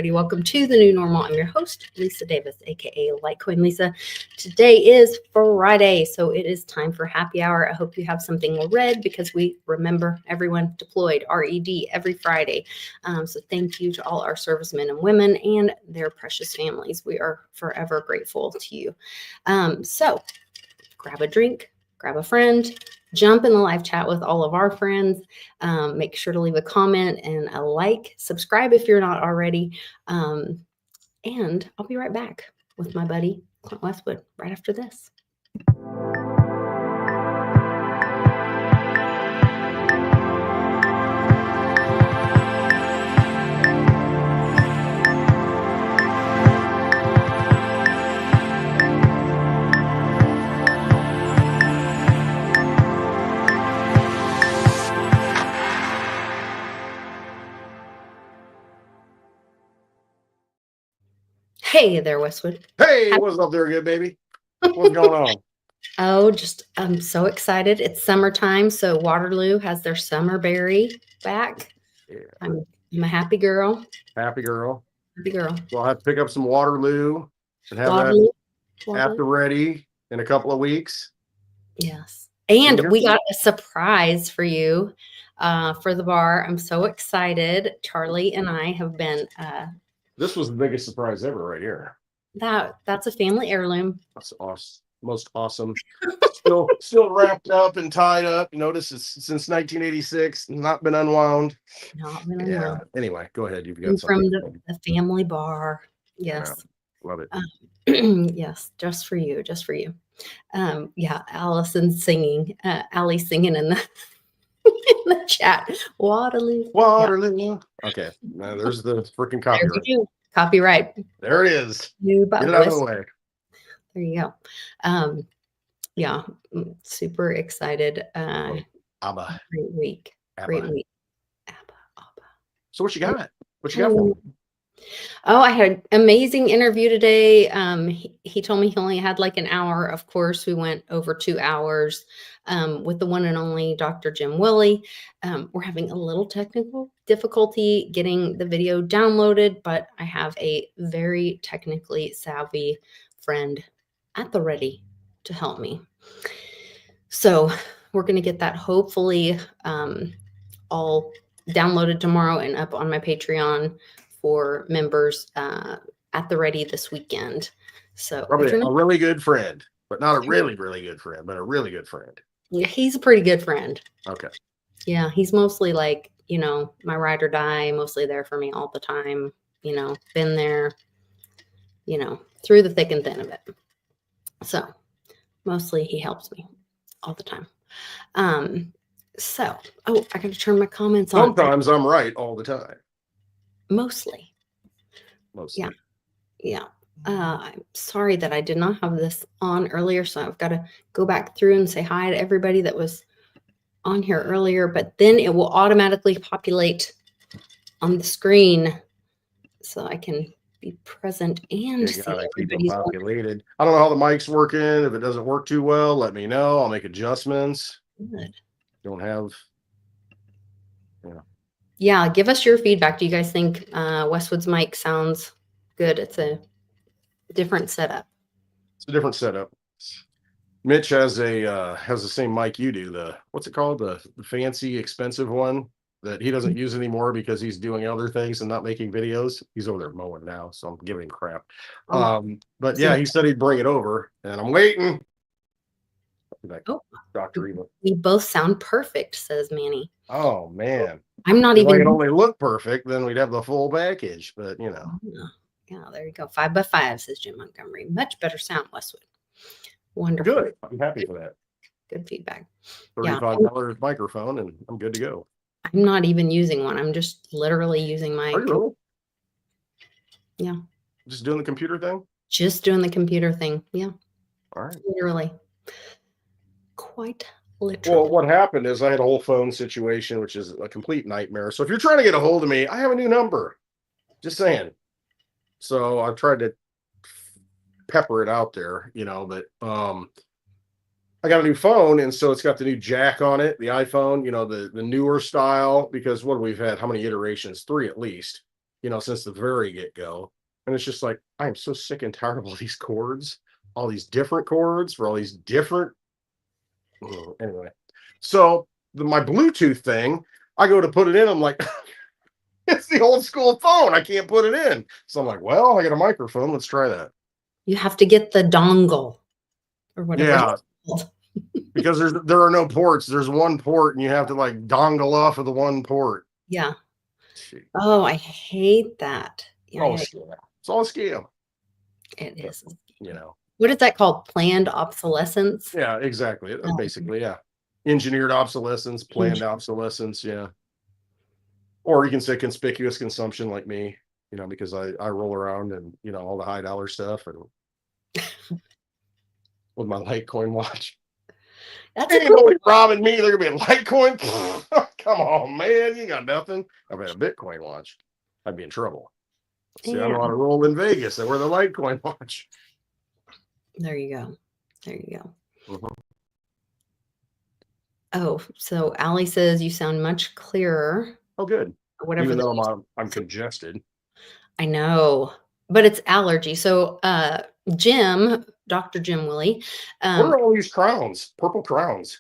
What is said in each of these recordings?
everybody. Welcome to the new normal. I'm your host, Lisa Davis, aka Litecoin Lisa. Today is Friday, so it is time for happy hour. I hope you have something read because we remember everyone deployed, RED, every Friday. So thank you to all our servicemen and women and their precious families. We are forever grateful to you. So grab a drink, grab a friend, jump in the live chat with all of our friends. Make sure to leave a comment and a like. Subscribe if you're not already. And I'll be right back with my buddy, Clint Westwood, right after this. Hey there, Westwood. Hey, what's up there, good baby? What's going on? Oh, I'm so excited. It's summertime, so Waterloo has their summer berry back. Yeah. I'm a happy girl. Happy girl. Happy girl. So I'll have to pick up some Waterloo and have that after ready in a couple of weeks. Yes. And we got a surprise for you for the bar. I'm so excited. Charlie and I have been this was the biggest surprise ever right here. That's a family heirloom. That's awesome. Most awesome. still wrapped up and tied up. You notice it's since 1986, not been unwound. Not been unwound. Anyway, go ahead. You've got and something from the family bar. Yes. Yeah, love it. Yes, just for you. Allison's singing. Allie's singing in the in the chat. Waterloo. Yeah. Okay. Now there's the freaking copyright. Copyright. There it is. Get it out of the way. There you go. Super excited. Abba. Great week. Abba. Great week. Abba. So what you got? What you got for me? Oh, I had an amazing interview today. He told me he only had like an hour. Of course, we went over 2 hours with the one and only Dr. Jim Willie. We're having a little technical difficulty getting the video downloaded, but I have a very technically savvy friend at the ready to help me. So we're going to get that hopefully all downloaded tomorrow and up on my Patreon for members at the ready this weekend. So probably a really good friend, but not a really, really good friend, but a really good friend. Yeah, he's a pretty good friend. Okay. Yeah, he's mostly like, my ride or die, mostly there for me all the time, been there, through the thick and thin of it. So mostly he helps me all the time. I got to turn my comments on. Sometimes I'm right all the time. Mostly. Yeah. I'm sorry that I did not have this on earlier, so I've got to go back through and say hi to everybody that was on here earlier, but then it will automatically populate on the screen so I can be present and see everybody's populated. I don't know how the mic's working. If it doesn't work too well, let me know. I'll make adjustments. Good. Don't have. Yeah, give us your feedback. Do you guys think Westwood's mic sounds good? It's a different setup. It's a different setup. Mitch has the same mic you do. What's it called? The fancy, expensive one that he doesn't use anymore because he's doing other things and not making videos. He's over there mowing now, so I'm giving him crap. But yeah, he said he'd bring it over, and I'm waiting. Dr. Eva. We both sound perfect, says Manny. Oh man. I'm not even. If I could only look perfect, then we'd have the full package. But Yeah, there you go. 5x5, says Jim Montgomery. Much better sound, Westwood. Wonderful. Good. I'm happy for that. Good feedback. $35 microphone, and I'm good to go. I'm not even using one. I'm just literally using my. Are you really? Yeah. Just doing the computer thing? Just doing the computer thing. Yeah. All right. Literally. Quite literally. Well, what happened is I had a whole phone situation, which is a complete nightmare. So if you're trying to get a hold of me, I have a new number. Just saying. So I've tried to pepper it out there, but I got a new phone, and so it's got the new jack on it, the iPhone, the newer style, because what we've had, how many iterations? 3 at least. since the very get-go. And it's just like, I am so sick and tired of all these cords, all these different cords for all these different. Anyway, so my Bluetooth thing, I go to put it in. I'm like, it's the old school phone. I can't put it in. So I'm like, well, I got a microphone. Let's try that. You have to get the dongle or whatever Yeah, it's called. because there are no ports. There's one port, and you have to like dongle off of the one port. Yeah. Gee. Oh, I hate that. Yeah, Oh, it's all a scam. it is. What is that called? Planned obsolescence? Yeah, exactly. Oh. Basically, yeah. Engineered obsolescence, planned obsolescence, yeah. Or you can say conspicuous consumption like me, because I roll around and, all the high dollar stuff and with my Litecoin watch. That's Ain't nobody robbing me. They're gonna be a Litecoin. Come on, man. You got nothing. I've had a Bitcoin watch. I'd be in trouble. See, I know how to roll in Vegas. I wear the Litecoin watch. There you go. There you go. Mm-hmm. Oh, so Allie says you sound much clearer. Oh, good. Whatever. Even though I'm congested. I know, but it's allergy. So, Dr. Jim Willie. What are all these crowns? Purple crowns.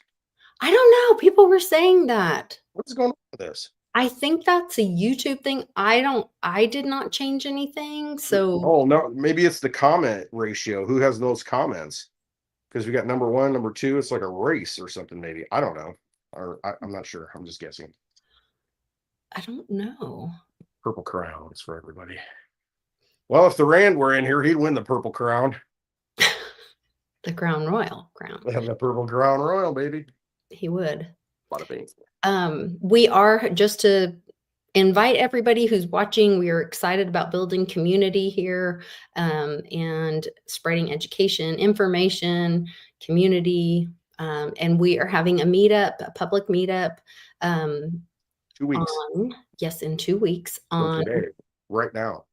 I don't know. People were saying that. What's going on with this? I think that's a YouTube thing. I did not change anything. So, oh no, maybe it's the comment ratio. Who has those comments? Because we got number 1, number 2. It's like a race or something. Maybe, I don't know, or I'm not sure. I'm just guessing. I don't know. Purple crowns for everybody. Well, if the Rand were in here, he'd win the Purple Crown. The Crown Royal crown. They have the Purple Crown Royal, baby. He would. Bada bing. We are, just to invite everybody who's watching, we are excited about building community here, and spreading education, information, community. And we are having a public meetup. 2 weeks. In 2 weeks. On today, right now.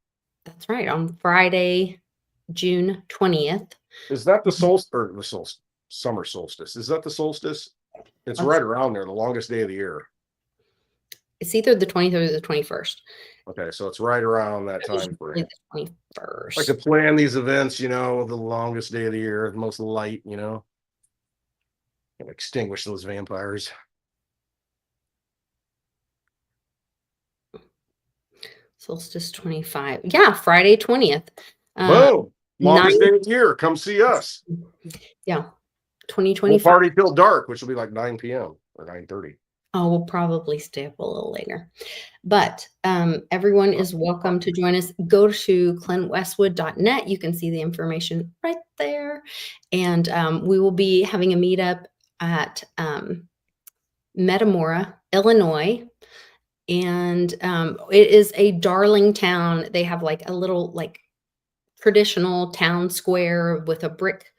That's right. On Friday, June 20th. Is that the solstice or the solstice? Summer solstice? Is that the solstice? It's right around there, the longest day of the year. It's either the 20th or the 21st. Okay, so it's right around that time frame. The 21st. Like to plan these events, the longest day of the year, the most light, and extinguish those vampires. Solstice 25. Yeah, Friday 20th. Boom. Longest day of the year. Come see us. Yeah. 2025. We'll party till dark, which will be like 9 p.m. or 9:30. Oh, we'll probably stay up a little later. But everyone is welcome to join us. Go to clintwestwood.net. You can see the information right there. And we will be having a meetup at Metamora, Illinois. And it is a darling town. They have like a little traditional town square with a brick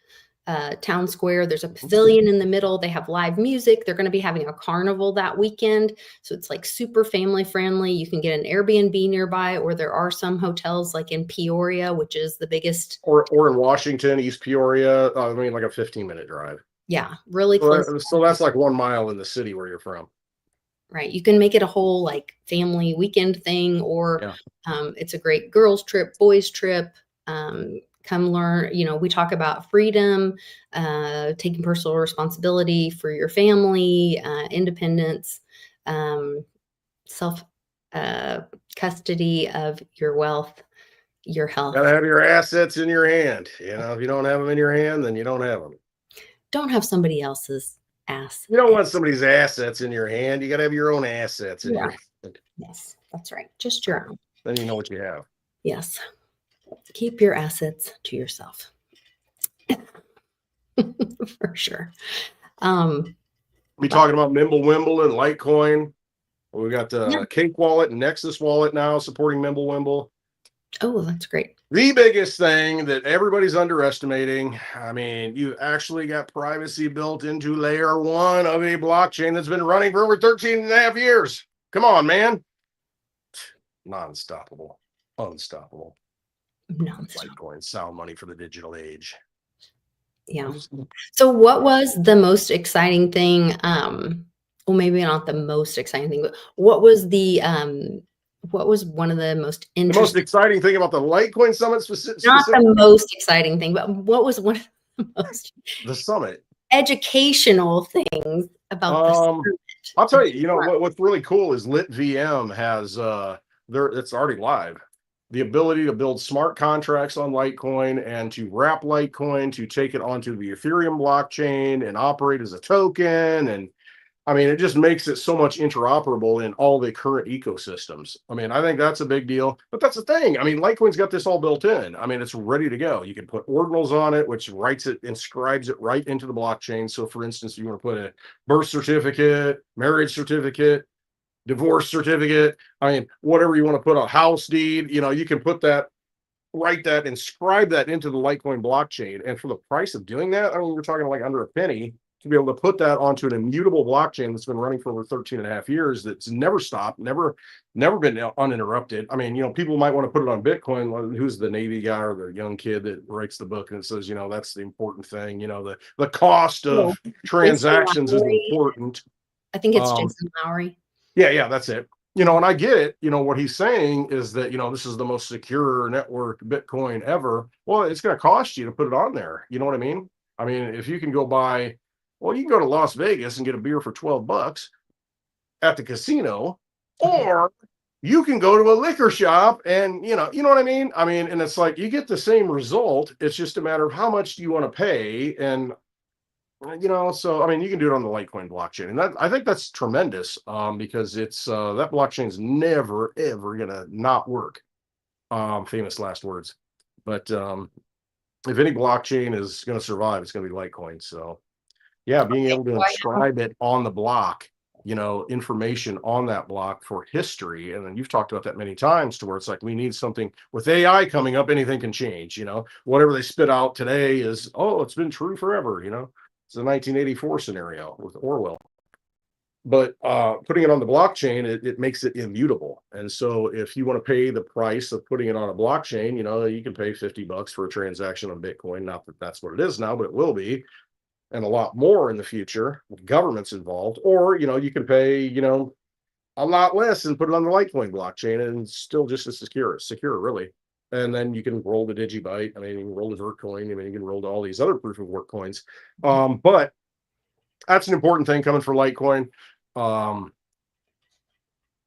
town square. There's a pavilion in the middle. They have live music. They're going to be having a carnival that weekend. So it's like super family friendly. You can get an Airbnb nearby, or there are some hotels like in Peoria, which is the biggest. Or in Washington, East Peoria. I mean, like a 15-minute drive. Yeah, really close. So that's like 1 mile in the city where you're from. Right. You can make it a whole like family weekend thing, or it's a great girls trip, boys trip. Come learn, we talk about freedom, taking personal responsibility for your family, independence, self custody of your wealth, your health. Gotta have your assets in your hand. If you don't have them in your hand, then you don't have them. Don't have somebody else's ass. You don't want somebody's assets in your hand. You gotta have your own assets in your hand. Yes, that's right. Just your own. Then you know what you have. Yes. Keep your assets to yourself. For sure. We talking about Mimblewimble and Litecoin. We got the Cake Wallet and Nexus Wallet now supporting Mimblewimble. Oh, that's great. The biggest thing that everybody's underestimating, I mean, you actually got privacy built into layer 1 of a blockchain that's been running for over 13 and a half years. Come on, man. Non-stoppable. Unstoppable. Litecoin, sound money for the digital age. Yeah. So what was the most exciting thing? Well, maybe not the most exciting thing, but what was the what was one of the most The most interesting, exciting thing about the Litecoin Summit not specifically, the most exciting thing, but what was one of the most the summit. educational things about the summit? I'll tell you, what's really cool is LitVM has it's already live. The ability to build smart contracts on Litecoin and to wrap Litecoin to take it onto the Ethereum blockchain and operate as a token. And I mean, it just makes it so much interoperable in all the current ecosystems. I mean, I think that's a big deal. But that's the thing. I mean, Litecoin's got this all built in. I mean, it's ready to go. You can put ordinals on it, which inscribes it right into the blockchain. So, for instance, if you want to put a birth certificate, marriage certificate, divorce certificate, I mean, whatever you want to put, a house deed, you can put that, write that, inscribe that into the Litecoin blockchain. And for the price of doing that, I mean, we're talking like under a penny to be able to put that onto an immutable blockchain that's been running for over 13 and a half years, that's never stopped, never been uninterrupted. I mean, people might want to put it on Bitcoin. Who's the Navy guy or the young kid that writes the book and says, that's the important thing. The cost of transactions is important. I think it's Jason Lowry. Yeah, that's it. And I get it. What he's saying is that, this is the most secure network Bitcoin ever. Well, it's going to cost you to put it on there. You know what I mean? I mean, if you can go buy, well, you can go to Las Vegas and get a beer for $12 at the casino, or you can go to a liquor shop and, you know what I mean? I mean, and it's like, you get the same result. It's just a matter of how much do you want to pay. And, so, I mean, you can do it on the Litecoin blockchain, and I think that's tremendous, because it's, that blockchain's never, ever going to not work. Famous last words. But, if any blockchain is going to survive, it's going to be Litecoin. So yeah, being able to inscribe it on the block, information on that block for history. And then you've talked about that many times, to where it's like, we need something with AI coming up, anything can change, whatever they spit out today is, it's been true forever. It's a 1984 scenario with Orwell. But putting it on the blockchain, it makes it immutable. And so if you want to pay the price of putting it on a blockchain, you can pay $50 for a transaction on Bitcoin. Not that that's what it is now, but it will be, and a lot more in the future with governments involved. Or, you can pay, a lot less and put it on the Litecoin blockchain, and it's still just as secure, really. And then you can roll the Digibyte. I mean, you can roll the Vertcoin. I mean, you can roll to all these other proof of work coins. But that's an important thing coming for Litecoin.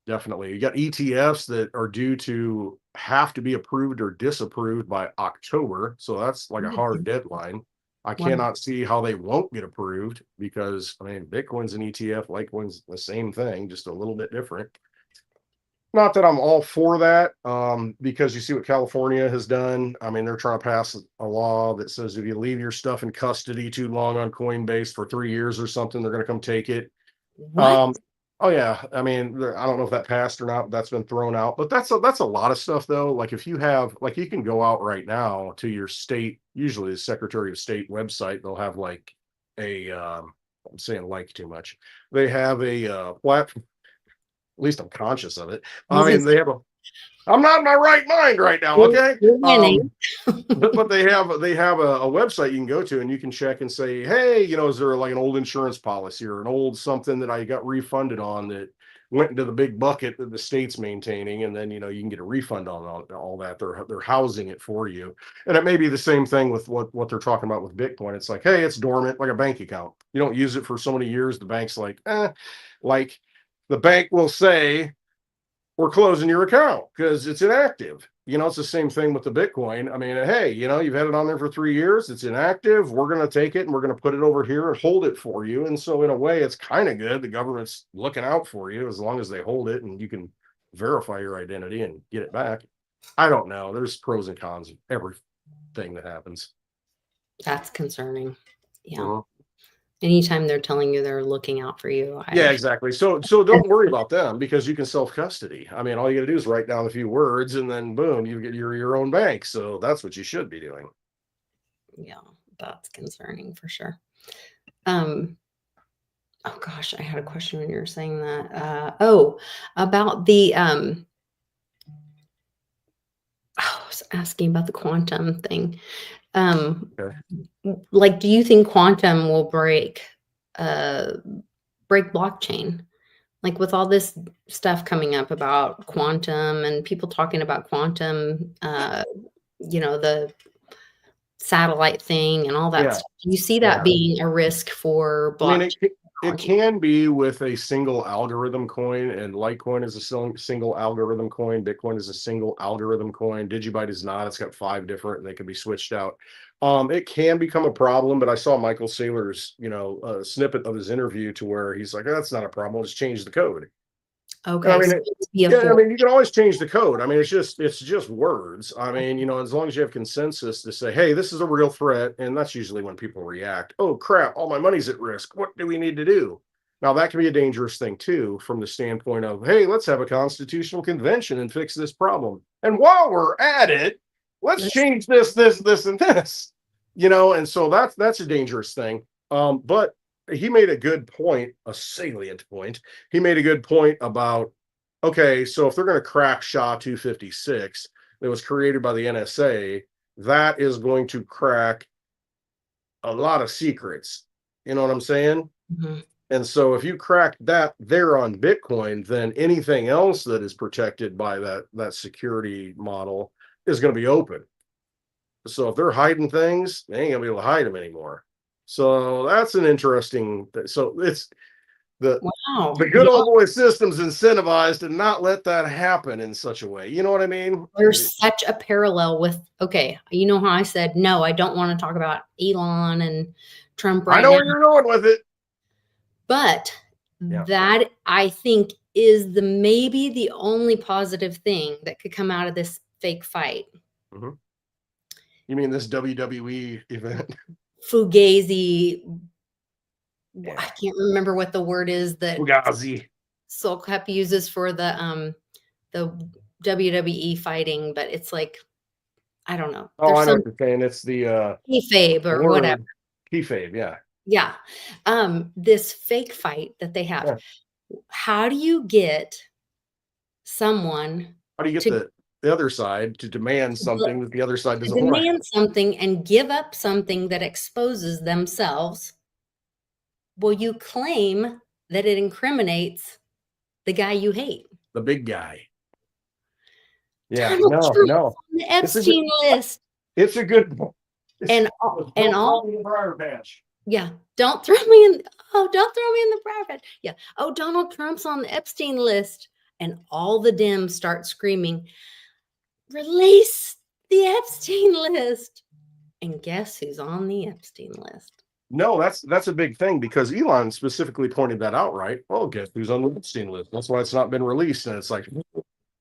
Definitely. You got ETFs that are due to have to be approved or disapproved by October. So that's like a hard deadline. I cannot see how they won't get approved, because, I mean, Bitcoin's an ETF, Litecoin's the same thing, just a little bit different. Not that I'm all for that, because you see what California has done. I mean, they're trying to pass a law that says if you leave your stuff in custody too long on Coinbase for 3 years or something, they're going to come take it. Oh yeah, I mean, I don't know if that passed or not, but that's been thrown out. But that's a lot of stuff, though. Like, if you have, like, you can go out right now to your state, usually the Secretary of State website, they'll have like a, I'm saying like too much. They have a platform. At least I'm conscious of it. I mean, they have I'm not in my right mind right now. Okay. But they have a website you can go to, and you can check and say, hey, is there like an old insurance policy or an old something that I got refunded on that went into the big bucket that the state's maintaining? And then, you can get a refund on all that. They're housing it for you. And it may be the same thing with what they're talking about with Bitcoin. It's like, hey, it's dormant, like a bank account. You don't use it for so many years. The bank's like, like the bank will say, we're closing your account because it's inactive. It's the same thing with the Bitcoin. I mean, hey, you've had it on there for 3 years. It's inactive. We're going to take it and we're going to put it over here and hold it for you. And so in a way, it's kind of good. The government's looking out for you as long as they hold it and you can verify your identity and get it back. I don't know. There's pros and cons of everything that happens. That's concerning. Yeah. Anytime they're telling you they're looking out for you. Yeah, exactly. So don't worry about them, because you can self-custody. I mean, all you got to do is write down a few words, and then boom, you get your own bank. So that's what you should be doing. Yeah, that's concerning for sure. Oh gosh, I had a question when you were saying that. About the I was asking about the quantum thing. Okay. Like, do you think quantum will break blockchain? like with all this stuff coming up about quantum and people talking about quantum, the satellite thing and all that Yeah, stuff. Do you see that yeah. being a risk for I mean, blockchain it technology? can be with a single algorithm coin, and Litecoin is a single algorithm coin. Bitcoin is a single algorithm coin. Digibyte is not. It's got 5 different, and they can be switched out. It can become a problem, but I saw Michael Saylor's, snippet of his interview to where he's like, "Oh, that's not a problem. We'll just change the code." And I Okay, mean, so it's be a yeah, I fork. mean, you can always change the code. I mean, it's just words. I mean, as long as you have consensus to say, hey, this is a real threat, and that's usually when people react. Oh crap, all my money's at risk. What do we need to do? Now that can be a dangerous thing too, from the standpoint of, hey, let's have a constitutional convention and fix this problem. And while we're at it, let's Let's change this, and this. And so that's a dangerous thing. But he made a good point, a salient point. He made a good point about, okay, so if they're going to crack SHA-256 that was created by the NSA, that is going to crack a lot of secrets. You know what I'm saying? Mhm. And so if you crack that there on Bitcoin, then anything else that is protected by that security model is going to be open. So if they're hiding things, they ain't gonna be able to hide them anymore. So that's an interesting. So it's the Wow. good old boy system's incentivized to not let that happen in such a way. You know what I mean? There's such a parallel with, okay, you know how I said, no, I don't want to talk about Elon and Trump I right know now, where you're going with it. but Yeah. that I think is maybe the only positive thing that could come out of this fake fight. Mhm. You mean this WWE event? Fugazi, I Yeah. can't remember what the word is that Fugazi. Soul Cup uses for the WWE fighting, but it's like, I don't know. Oh, There's I know some what you're saying. It's kayfabe the or whatever. word kayfabe. Yeah. Yeah. This fake fight that they have. Yeah. How do you get someone How do you get to, the other side to demand something that the other side to doesn't want? demand something and give up something that exposes themselves? Will you claim that it incriminates the guy you hate? The big guy. Yeah. Donald No. Trump No. on the It's a good. Epstein list. It's a good. It's, And all, and don't all call me the briar patch. Yeah, don't throw me in. Oh, don't throw me in the briar patch. Yeah. Oh, Donald Trump's on the Epstein list, and all the Dems start screaming, "Release the Epstein list!" And guess who's on the Epstein list? No, that's a big thing because Elon specifically pointed that out, right? Oh, guess who's on the Epstein list? That's why it's not been released. And it's like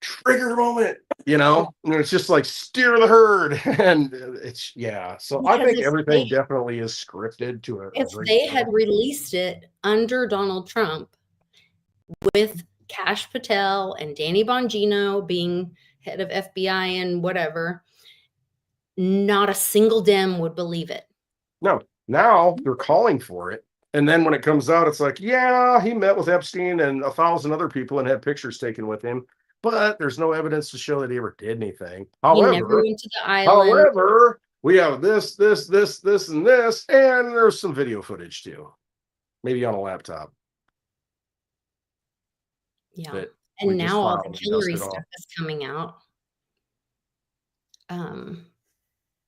trigger moment, and it's just like steer the herd. And it's yeah. So I Because think everything definitely is scripted to a if great they had level. released it under Donald Trump with Kash Patel and Danny Bongino being head of FBI and whatever, not a single Dem would believe it. No, now they're calling for it. And then when it comes out, it's like, yeah, he met with Epstein and 1,000 other people and had pictures taken with him, but there's no evidence to show that he ever did anything. He never However, went to the island. However, we have this, and this, and there's some video footage too, maybe on a laptop Yeah. that we And just now all the filed and Hillary dusted stuff off. is coming out, um,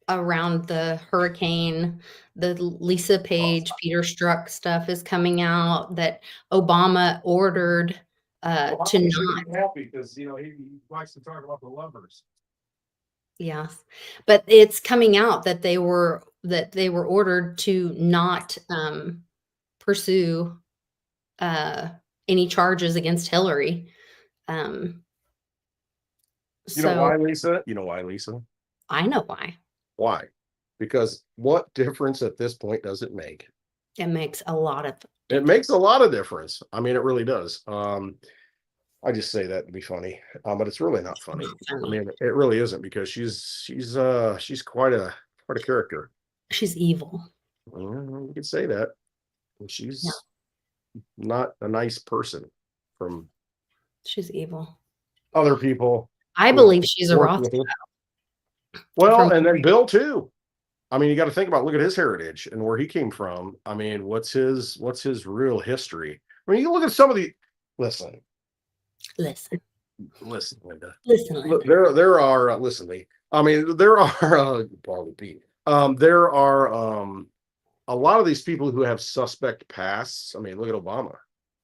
around the hurricane. The Lisa Oh, Page, Peter Strzok stuff is coming out that Obama ordered, well, to I'm sure not. he's happy because he likes to talk about the lovers. Yes, but it's coming out that they were ordered to not, pursue, uh, any charges against Hillary. Um, You know so why, Lisa? You know why, Lisa? I know why. Why? Because what difference at this point does it make? It makes a lot of It difference. makes a lot of difference. I mean, it really does. I just say that to be funny, but it's really not funny. I Funny. mean, it really isn't because she's quite a character. She's evil. You could say that. Yeah, She's not a nice person from she's evil. other people I who have believe she's a worked Rothschild with her. Well, from. and then Bill too. I mean, you got to think about look at his heritage and where he came from. I mean, what's his real history? I mean, you look at some of the listen, Listen, Linda. listen, Look, Linda. there are listen, Lee. I mean, there are probably Pete. There are a lot of these people who have suspect pasts. I mean, look at Obama,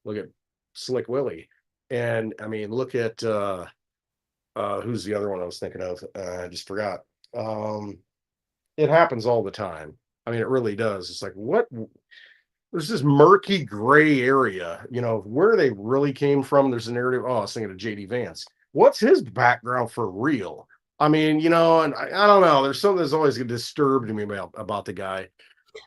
look at Slick Willie, and I mean, look at who's the other one I was thinking of? I just forgot. Um, it happens all the time. I mean, it really does. It's like what there's this murky gray area, where they really came from. There's a narrative. Oh, I was thinking of JD Vance. What's his background for real? I mean, and I don't know. There's something that's always disturbed me about the guy.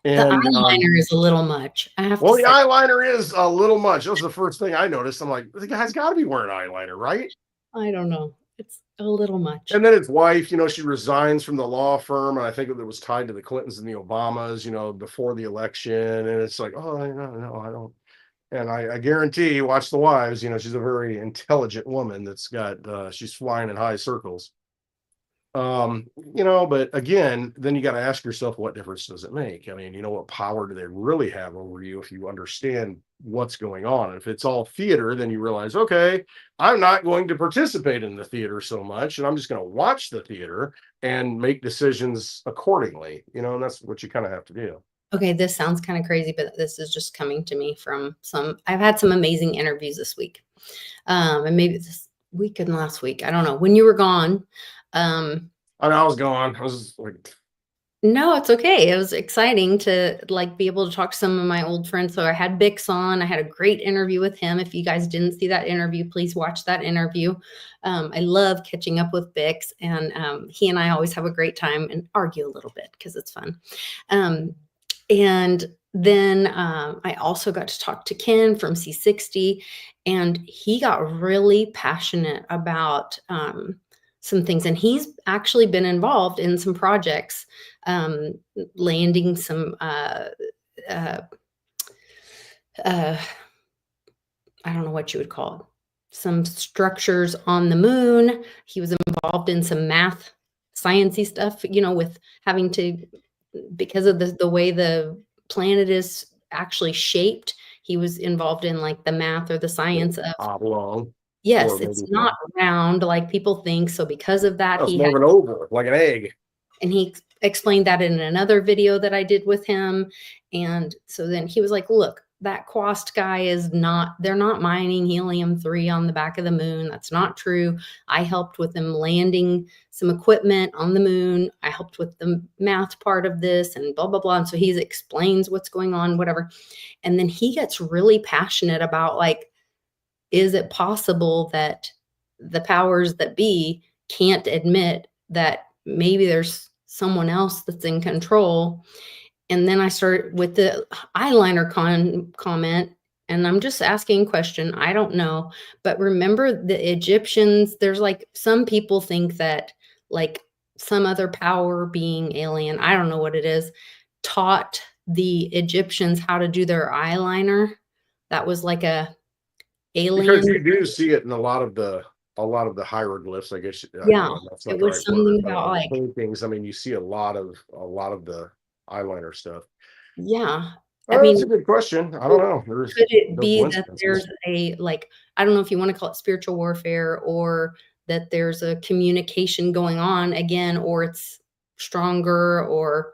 The And eyeliner is a little much, I have to well, the say. eyeliner is a little much. That was the first thing I noticed. I'm like, the guy's got to be wearing eyeliner, right? I don't know. It's a little much. And then his wife, she resigns from the law firm, and I think it was tied to the Clintons and the Obamas, before the election. And it's like, oh, no, I don't. And I guarantee you, watch the wives. She's a very intelligent woman that's got she's flying in high circles. But again, then you got to ask yourself, what difference does it make? I mean, what power do they really have over you if you understand what's going on? If it's all theater, then you realize, okay, I'm not going to participate in the theater so much, and I'm just going to watch the theater and make decisions accordingly, and that's what you kind of have to do. Okay, this sounds kind of crazy, but this is just coming to me from I've had some amazing interviews this week. And maybe this week and last week. I don't know. When you were gone, I was gone. I was like, no, it's okay. It was exciting to be able to talk to some of my old friends. So I had Bix on. I had a great interview with him. If you guys didn't see that interview, please watch that interview. I love catching up with Bix, and he and I always have a great time and argue a little bit because it's fun. And then I also got to talk to Ken from C60, and he got really passionate about some things, and he's actually been involved in some projects, landing some I don't know what you would call it, some structures on the moon. He was involved in some math, sciencey stuff, with having to, because of the way the planet is actually shaped. He was involved in the math or the science of, oblong. yes, Or it's maybe not round like people think. So because of that, it's he more had, of an oval, like an egg. and he explained that in another video that I did with him. And so then he was like, look, that Quast guy they're not mining helium-3 on the back of the moon. That's not true. I helped with them landing some equipment on the moon. I helped with the math part of this and blah, blah, blah. And so he explains what's going on, whatever. And then he gets really passionate about is it possible that the powers that be can't admit that maybe there's someone else that's in control? And then I started with the eyeliner comment, and I'm just asking a question. I don't know. But remember the Egyptians, there's some people think that some other power being alien, I don't know what it is, taught the Egyptians how to do their eyeliner. That was a Because alien. you do see it in a lot of the hieroglyphs, I guess. Yeah, That's it not the was right word, something but about the paintings. I mean, you see a lot of the eyeliner stuff. yeah. I Oh, that's mean, a good question. I don't know. There's could it no be that coincidences. there's I don't know if you want to call it spiritual warfare, or that there's a communication going on again, or it's stronger or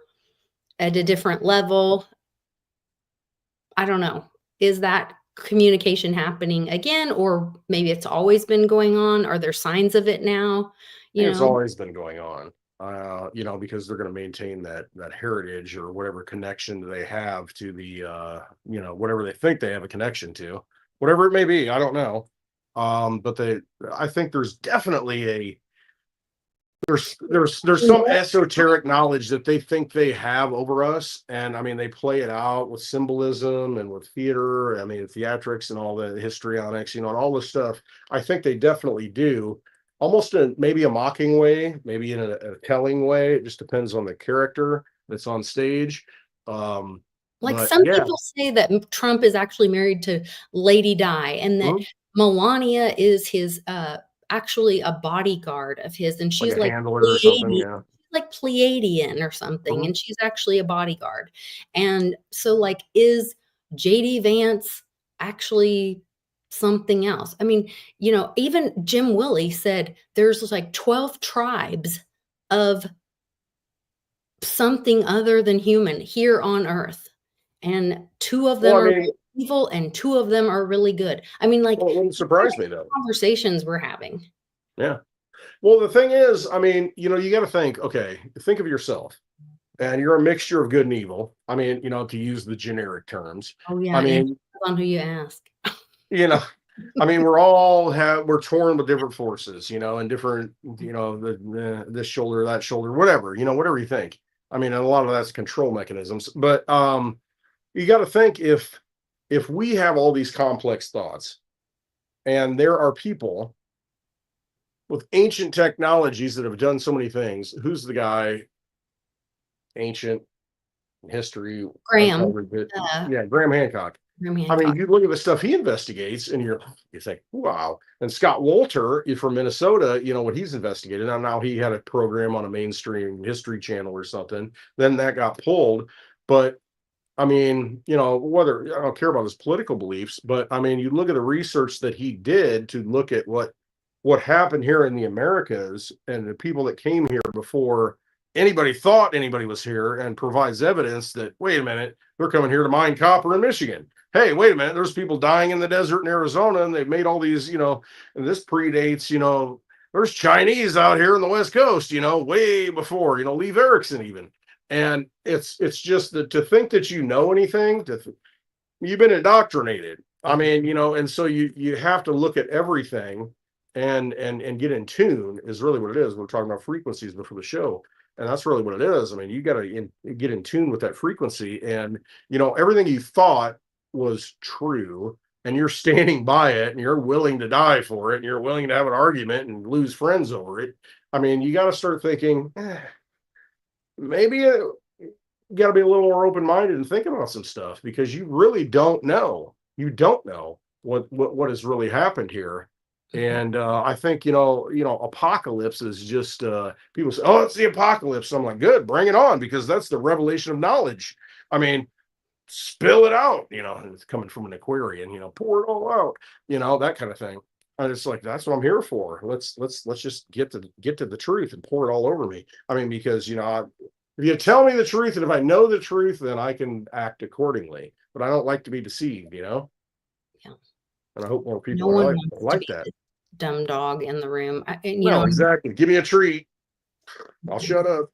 at a different level? I don't know. Is that communication happening again, or maybe it's always been going on? Are there signs of it now? I think it's always been going on. Because they're going to maintain that heritage or whatever connection they have to the whatever they think they have a connection to, whatever it may be. I don't know. But I think there's definitely there's some esoteric knowledge that they think they have over us, and I mean they play it out with symbolism and with theater. I mean theatrics and all the histrionics, and all this stuff. I think they definitely do, almost in maybe a mocking way, maybe in a telling way. It just depends on the character that's on stage. But Some yeah. people say that Trump is actually married to Lady Di, and that Mhm. Melania is his actually a bodyguard of his, and Like she's a handler or something. Yeah. Pleiadian or something, Mhm. and she's actually a bodyguard. And so is JD Vance actually something else. I mean, even Jim Willie said there's like 12 tribes of something other than human here on Earth, and two of Well, them I are mean, evil and two of them are really good. I mean, like, well, it wouldn't surprise me though. conversations we're having. Yeah. Well, the thing is, I mean, you got to think, okay, think of yourself and you're a mixture of good and evil. I mean, to use the generic terms. Oh I yeah, and mean, depends on who you ask. you know, we're torn with different forces, and different, this shoulder, that shoulder, whatever, whatever you think. I mean, and a lot of that's control mechanisms, but you got to think if we have all these complex thoughts and there are people with ancient technologies that have done so many things, who's the guy ancient history Graham, uncovered that, uh, yeah, Graham Hancock. Graham I mean, Hancock. you look at the stuff he investigates, and you think, wow. And Scott Wolter from Minnesota, what he's investigated. Now he had a program on a mainstream history channel or something. Then that got pulled. But I mean, whether I don't care about his political beliefs, but I mean, you look at the research that he did to look at what happened here in the Americas and the people that came here before anybody thought anybody was here, and provides evidence that, wait a minute, they're coming here to mine copper in Michigan. Hey, wait a minute, there's people dying in the desert in Arizona, and they've made all these, and this predates, there's Chinese out here on the West Coast, way before, Lee Erickson even. And it's just that to think that anything, you've been indoctrinated. I mean, and so you have to look at everything and get in tune is really what it is. We're talking about frequencies before the show, and that's really what it is. I mean, you got to get in tune with that frequency, and everything you thought was true, and you're standing by it, and you're willing to die for it, and you're willing to have an argument and lose friends over it. I mean, you got to start thinking, maybe you got to be a little more open-minded and think about some stuff, because you really don't know. You don't know what has really happened here. And I think apocalypse is just people say, oh, it's the apocalypse. I'm like, good, bring it on, because that's the revelation of knowledge. I mean, spill it out, it's coming from an Aquarian, pour it all out, that kind of thing. And it's like, that's what I'm here for. Let's just get to the truth and pour it all over me. I mean, because if you tell me the truth, and if I know the truth, then I can act accordingly. But I don't like to be deceived, Yeah. And I hope more No people one are wants to like be that. the dumb dog in the room. And No, exactly. Give me a treat, I'll shut up.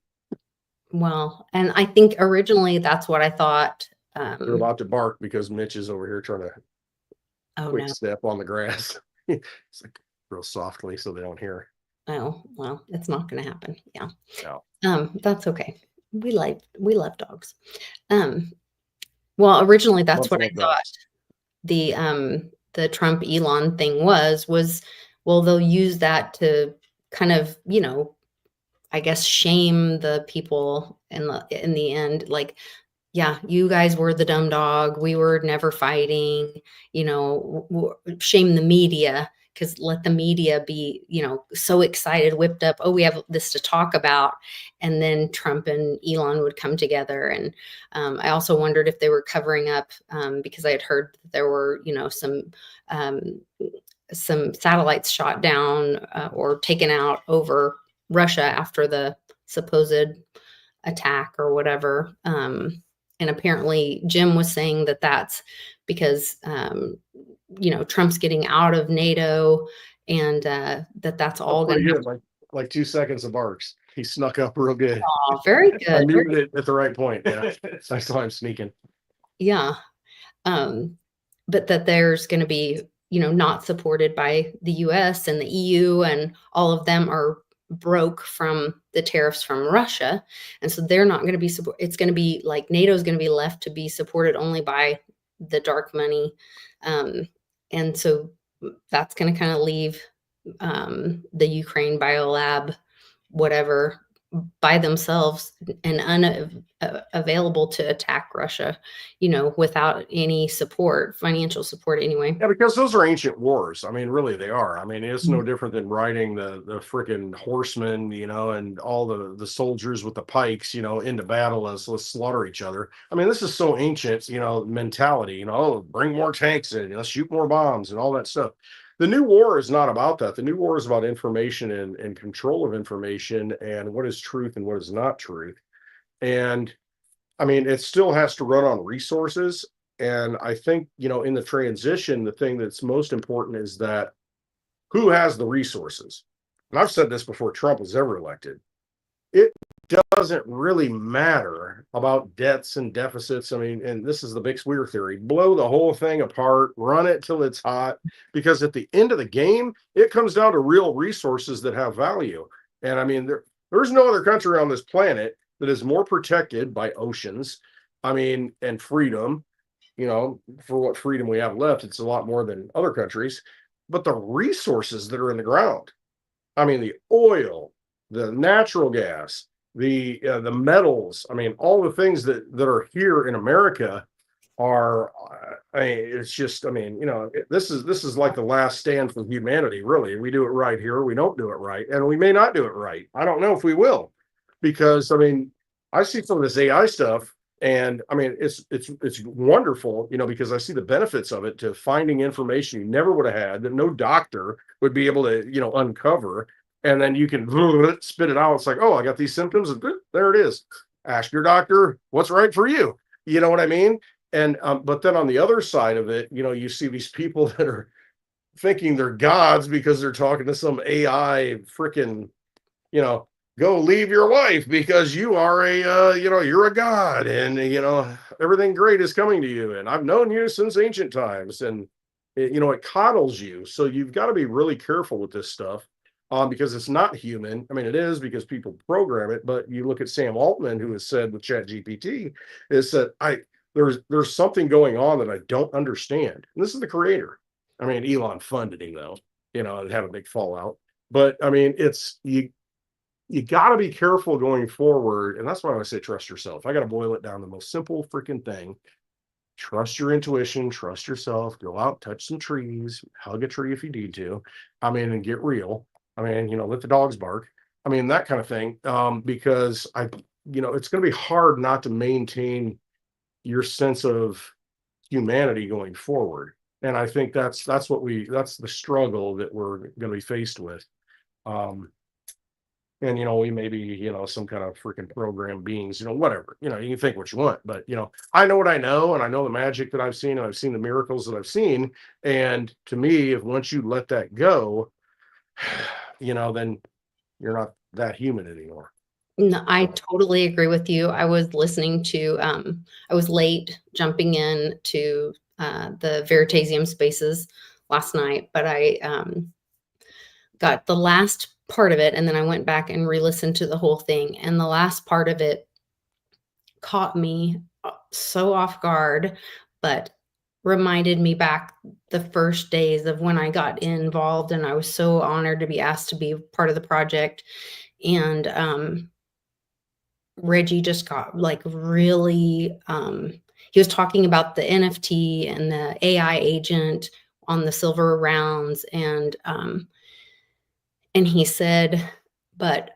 well, and I think originally that's what I thought. They're about to bark because Mitch is over here trying to Oh quick no. step on the grass. It's like real softly so they don't hear. Oh, well, it's not going to happen. Yeah. No. That's okay. We love dogs. Well, originally that's Lots what of I love thought dogs. the Trump Elon thing was, well, they'll use that to kind of, I guess shame the people in the end. Like, yeah, you guys were the dumb dog. We were never fighting, shame the media, because let the media be, so excited, whipped up. Oh, we have this to talk about. And then Trump and Elon would come together. And I also wondered if they were covering up, because I had heard that there were, um, some satellites shot down or taken out over Russia after the supposed attack or whatever. And apparently Jim was saying that that's because, Trump's getting out of NATO, and that's That's all going pretty to good. Like 2 seconds of barks. He snuck up real good. happen. Very I good. muted it at the right point. Yeah. Next time I'm sneaking. Yeah. Um, but that there's going to be, not supported by the US and the EU, and all of them are broke from the tariffs from Russia. And so they're not going to be support. It's going to be like NATO is going to be left to be supported only by the dark money. And so that's going to kind of leave the Ukraine biolab, whatever, by themselves and unavailable to attack Russia, without any support, financial support anyway. Yeah, because those are ancient wars. I mean, really, they are. I mean, it's no different than riding the freaking horsemen, and all the soldiers with the pikes, into battle as let's slaughter each other. I mean, this is so ancient, mentality. Oh, bring more tanks in, let's shoot more bombs and all that stuff. The new war is not about that. The new war is about information and control of information and what is truth and what is not truth. And I mean, it still has to run on resources. And I think, in the transition, the thing that's most important is that who has the resources? And I've said this before Trump was ever elected. It doesn't really matter about debts and deficits. I mean, and this is the big swear theory, blow the whole thing apart, run it till it's hot, because at the end of the game, it comes down to real resources that have value. And I mean, there's no other country on this planet that is more protected by oceans, I mean, and freedom, for what freedom we have left, it's a lot more than other countries. But the resources that are in the ground, I mean, the oil, the natural gas, the metals, I mean, all the things that are here in America are, I mean, it's just, I mean, this is like the last stand for humanity, really. We do it right here, we don't do it right, and we may not do it right. I don't know if we will, because I mean, I see some of this AI stuff, and I mean, it's wonderful, because I see the benefits of it to finding information you never would have had, that no doctor would be able to, uncover, and then you can spit it out. It's like, oh, I got these symptoms, and there it is. Ask your doctor what's right for you. You know what I mean? And but then on the other side of it, you see these people that are thinking they're gods because they're talking to some AI freaking, go leave your wife because you are you're a god, and everything great is coming to you, and I've known you since ancient times, and it coddles you. So you've got to be really careful with this stuff, because it's not human. I mean, it is because people program it, but you look at Sam Altman, who has said with Chat GPT, is that there's something going on that I don't understand. And this is the creator. I mean, Elon funded him though, and had a big fallout. But I mean, it's you got to be careful going forward. And that's why I say trust yourself. I got to boil it down to the most simple freaking thing. Trust your intuition, trust yourself, go out, touch some trees, hug a tree if you need to. I mean, and get real. I mean, let the dogs bark. I mean, that kind of thing. Because it's going to be hard not to maintain your sense of humanity going forward. And I think that's the struggle that we're going to be faced with. And we may be, some kind of freaking program beings, whatever, you can think what you want, but I know what I know, and I know the magic that I've seen, and I've seen the miracles that I've seen. And to me, if once you let that go, then you're not that human anymore. No, I totally agree with you. I was listening to, I was late jumping in to the Veritasium spaces last night, but I got the last part of it, and then I went back and re-listened to the whole thing. And the last part of it caught me so off guard, but reminded me back the first days of when I got involved, and I was so honored to be asked to be part of the project. And Reggie just got like really, he was talking about the NFT and the AI agent on the silver rounds, and he said, but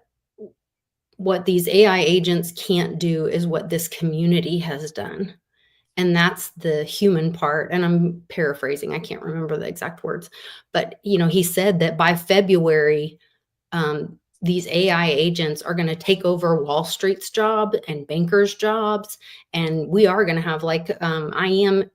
what these AI agents can't do is what this community has done. And that's the human part. And I'm paraphrasing, I can't remember the exact words, but he said that by February, these AI agents are going to take over Wall Street's job and bankers' jobs. And we are going to have like, I am,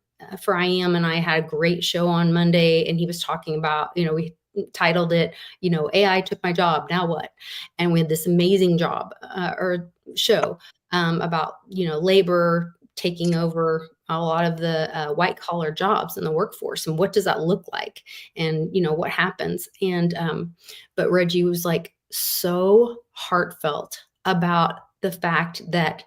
and I had a great show on Monday, and he was talking about, we titled it, AI took my job, now what? And we had this amazing job or show about, labor taking over a lot of the white collar jobs in the workforce, and what does that look like, and what happens. And but Reggie was like so heartfelt about the fact that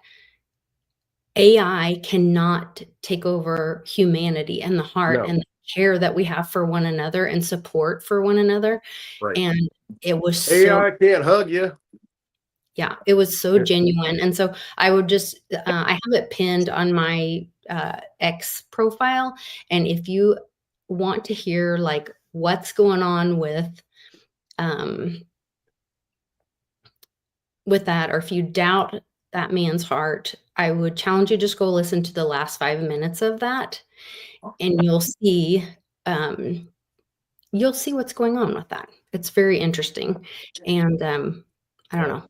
AI cannot take over humanity and the heart No, and the care that we have for one another and support for one another. right. And it was so, AI can't hug you. Yeah, it was so It- genuine. And so I would just, I have it pinned on my X profile. And if you want to hear like what's going on um, with that, or if you doubt that man's heart, I would challenge you to just go listen to the last 5 minutes of that, and um, you'll see what's going on with that. It's very interesting, and I don't uh, know.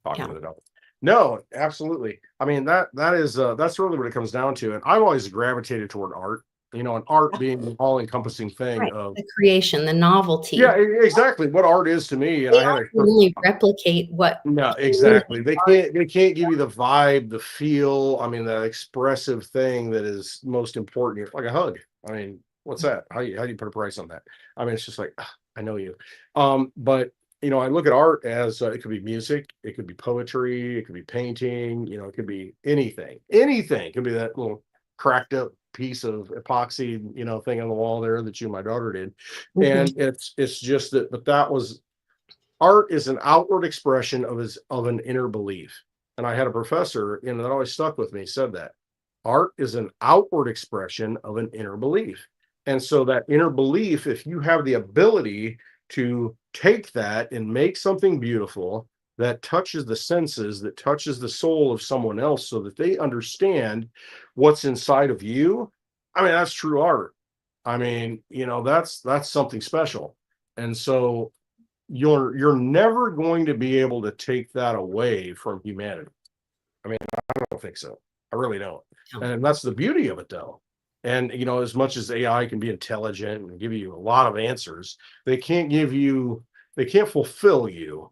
talking Yeah, with it up. No, absolutely. I mean, that's really what it comes down to. And I've always gravitated toward art, and art being the all-encompassing thing right. of, The creation, the yeah, novelty. exactly what art is to me. And I AI had can only replicate what no, human exactly. They can't give you the vibe, the feel. I mean, the expressive thing that is most important. Like a hug. I mean, what's that? How do you put a price on that? I mean, it's just like, I know you. But I look at art as it could be music, it could be poetry, it could be painting. It could be anything. Anything. It could be that little cracked up piece of epoxy, thing on the wall there that you and my daughter did. Mhm. And it's just that, but that was art is an outward expression of an inner belief. And I had a professor, that always stuck with me, said that art is an outward expression of an inner belief. And so that inner belief, if you have the ability to take that and make something beautiful that touches the senses, that touches the soul of someone else so that they understand what's inside of you, I mean, that's true art. I mean, that's something special. And so you're never going to be able to take that away from humanity. I mean, I don't think so. I really don't. Yeah. And that's the beauty of it, though. And as much as AI can be intelligent and give you a lot of answers, they can't fulfill you,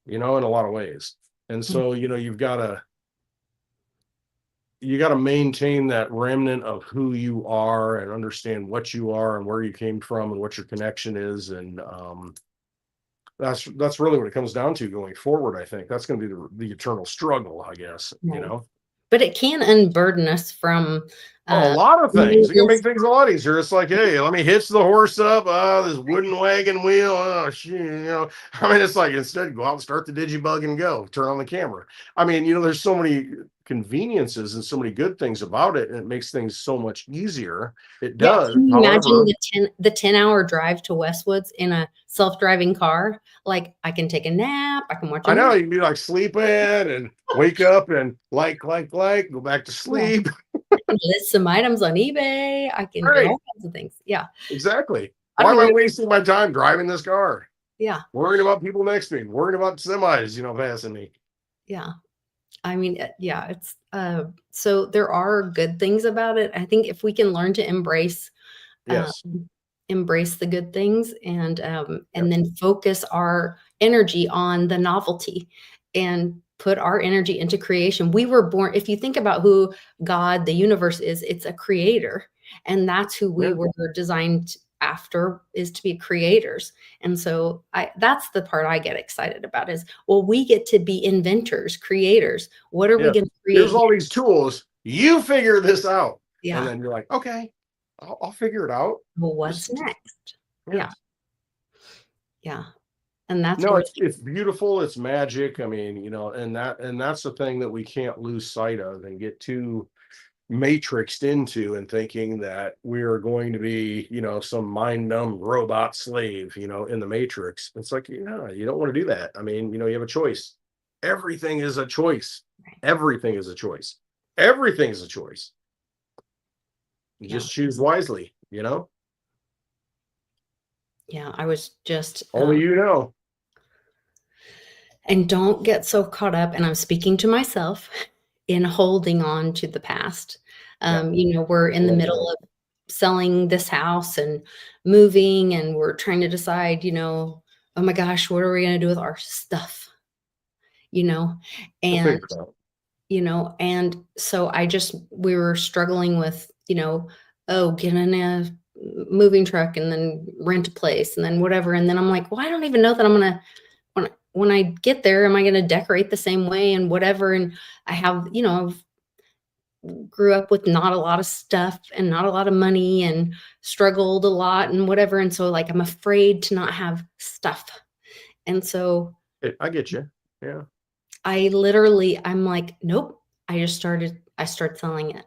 in a lot of ways. And Mm. so, you got to maintain that remnant of who you are and understand what you are and where you came from and what your connection is. And that's really what it comes down to going forward. I think that's going to be the eternal struggle, I guess. Right. But it can unburden us from Oh, a uh, lot of things. It can needless. make things a lot easier. It's like, hey, let me hitch the horse up. This wooden wagon wheel. Oh, shit. I mean, it's like instead go out and start the digibug and go turn on the camera. I mean, there's so many conveniences and so many good things about it, and it makes things so much easier. It Yeah, does. can you imagine However, the 10-hour drive to Westwoods in a self-driving car? Like, I can take a nap, I can watch a I know movie. you can be like sleeping and wake up and go back to Yeah, sleep. I can list some items on eBay, I can do Right. all kinds of things. Yeah. Exactly. I Why don't am I even wasting my time driving this car? yeah, Worrying about people next to me, worrying about semis, passing me. yeah. I mean, yeah, it's, so there are good things about it. I think if we can learn to um, Yes. embrace the good things, and Yep. then focus our energy on the novelty and put our energy into creation. We were born, if you think about who God, the universe is, it's a creator. And that's who we Yeah. were designed after, is to be creators. And so that's the part I get excited about is, well, we get to be inventors, creators. What are we Yeah. going to Here's create all next? these tools. You figure this out. And Yeah. then you're like, okay, I'll figure it out. Well, what's Just next? yeah. Yeah. Yeah. And that's No, really, it's beautiful. It's magic. I mean, and that's the thing that we can't lose sight of and get too matrixed into and thinking that we are going to be, some mind numb robot slave, in the matrix. It's like, you don't want to do that. I mean, you have a choice. Everything is a choice. Everything is a choice. Everything is a choice. You yeah. just choose wisely. Yeah, I was just, Only you know. and don't get so caught up, and I'm speaking to myself, in holding on to the past. Yeah. We're in the middle of selling this house and moving, and we're trying to decide, oh my gosh, what are we going to do with our stuff? You know, We'll and, figure it out. and so we were struggling with, oh, get in a moving truck and then rent a place and then whatever. And then I'm like, well, I don't even know that I'm going to, when I get there, am I going to decorate the same way and whatever? And I have, I've grew up with not a lot of stuff and not a lot of money and struggled a lot and whatever. And so like, I'm afraid to not have stuff. And so I get you. Yeah. I'm like, nope. I start selling it